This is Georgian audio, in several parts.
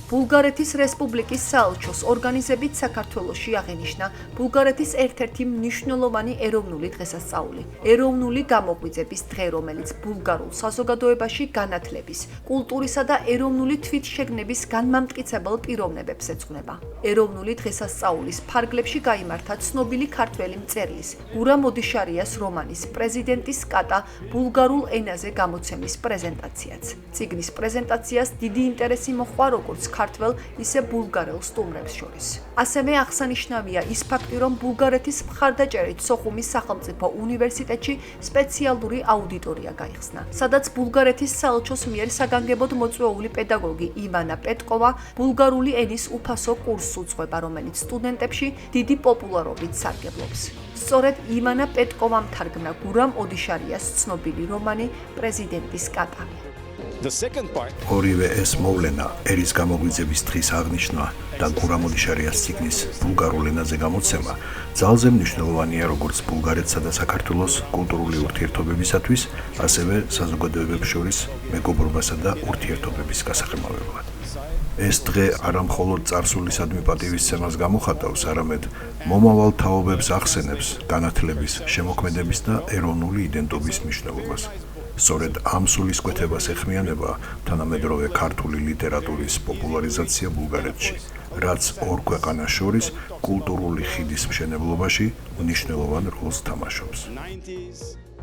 ბულგარეთის რესპუბლიკის საელჩოს ორგანიზებით საქართველოში აღენიშნა ბულგარეთის ერთ-ერთი მნიშვნელოვანი ეროვნული დღესასწაული. ეროვნული გამოღვიძების დღე, რომელიც ბულგარულ საზოგადოებაში განათლების, კულტურისა და ეროვნული თვითშეგნების განმამტკიცებელ პიროვნებებს ეძღვნება. ეროვნული დღესასწაულის ფარგლებში გაიმართა ცნობილი ქართველი მწერლის გურამ ოდიშარიას რომანის პრეზიდენტის კატა ბულგარულ ენაზე გამოცემის პრეზენტაციაც. წიგნის პრეზენტაციას დიდი ინტერესი მოჰყვა როგორც ქართველ, ისე ბულგარელ სტუმრებს შორის. ასევე აღსანიშნავია ის ფაქტი, რომ ბულგარეთის მხარდაჭერით სოხუმის სახელმწიფო უნივერსიტეტში სპეციალური აუდიტორია გაიხსნა, სადაც ბულგარეთის საელჩოს მიერ საგანგებოდ მოწვეული პედაგოგი ივანა პეტკოვა ბულგარული ენის უფასო კურსს უძღვება, რომელიც სტუდენტებში დიდი პოპულარობით სარგებლობს. სწორედ ივანა პეტკოვამ თარგმნა გურამ ოდიშარიას ცნობილი რომანი პრეზიდენტის კატა. ორივე ეს მოვლენა, ერის გამოღვიძების დღის აღნიშვნა და გურამ ოდიშარიას წიგნის ბულგარულ ენაზე გამოცემა ძალზე მნიშვნელოვანია როგორც ბულგარეთსა და საქართველოს კულტურული ურთიერთობებისათვის, ასევე საზოგადოებებს შორის მეგობრობასა და ურთიერთობების გასახმარებლად. ეს დღე არა მხოლოდ წარსულისადმი პატივისცემას გამოხატავს, არამედ მომავალ თაობებს ახსენებს განათლების, შემოქმედების და ეროვნული იდენტობის მნიშვნელობას. სწორედ ამ სულისკვეთებას ეხმიანება თანამედროვე ქართული ლიტერატურის პოპულარიზაცია ბულგარეთში, რაც ორ ქვეყანას შორის კულტურული ხიდის მშენებლობაში მნიშვნელოვან როლს თამაშობს.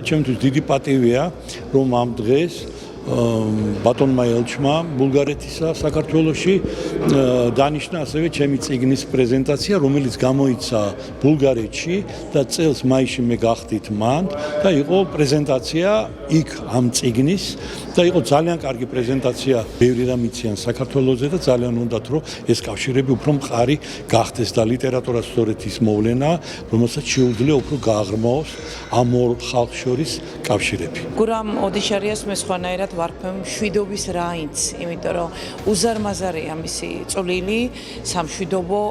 ჩემთვის დიდი პატივია, რომ ამ დღეს ბატონმა ელჩმა ბულგარეთისა საქართველოში დანიშნა ასევე ჩემი წიგნის პრეზენტაცია, რომელიც გამოიცა ბულგარეთში და წელს მაისში მე გახდით მან და იყო პრეზენტაცია იქ ამ წიგნის და იყო ძალიან კარგი პრეზენტაცია, ბევრი რამ იციან საქართველოზე და ძალიან უნდათ რომ ეს კავშირები უფრო მყარი გახდეს და ლიტერატურა სწორედ ის მოვლენა, რომელსაც შეუძლია უფრო გააღრმაოს ამ ორ ხალხს შორის კავშირები. გურამ ოდიშარიას მე სხვანაირად ვარქმევ მშვიდობის რაინდს, იმიტომ რომ უზარმაზარია მისი წვლილი სამშვიდობო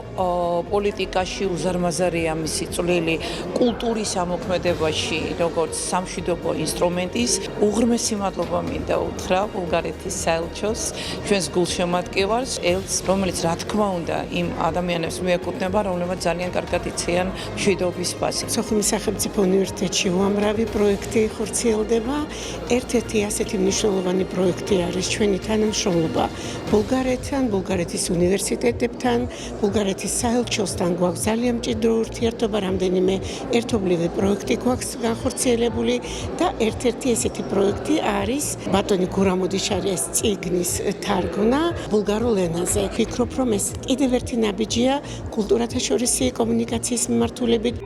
პოლიტიკაში, უზარმაზარია მისი წვლილი კულტურის ამოქმედებაში, როგორც სამშვიდობო ინსტრუმენტის. უღრმესი მადლობა მინდა უთხრა ბულგარეთის საელჩოს, ჩვენს გულშემატკივარს, ელს, რომელიც რა თქმა უნდა იმ ადამიანებს მიეკუთვნება, რომლებმაც ძალიან კარგად იციან მშვიდობის ფასი. სოხუმის სახელმწიფო უნივერსიტეტში უამრავი პროექტი ხორციელდება. ერთ-ერთი ასეთი მნიშვნელოვანი პროექტი არის ჩვენი თანამშრომლობა ბულგარეთთან, ბულგარეთის უნივერსიტეტებთან, ბულგარეთის საელჩოსთან გვაქვს ძალიან მჭიდრო ურთიერთობა, რამდენიმე ერთობლივი პროექტი გვაქვს განხორციელებული და ერთ-ერთი ესეთი პროექტი არის ბატონი გურამ ოდიშარიას წიგნის თარგმნა ბულგარულ ენაზე. ვფიქრობ, რომ ეს კიდევ ერთი ნაბიჯია კულტურათა შორისი კომუნიკაციის მიმართულებით.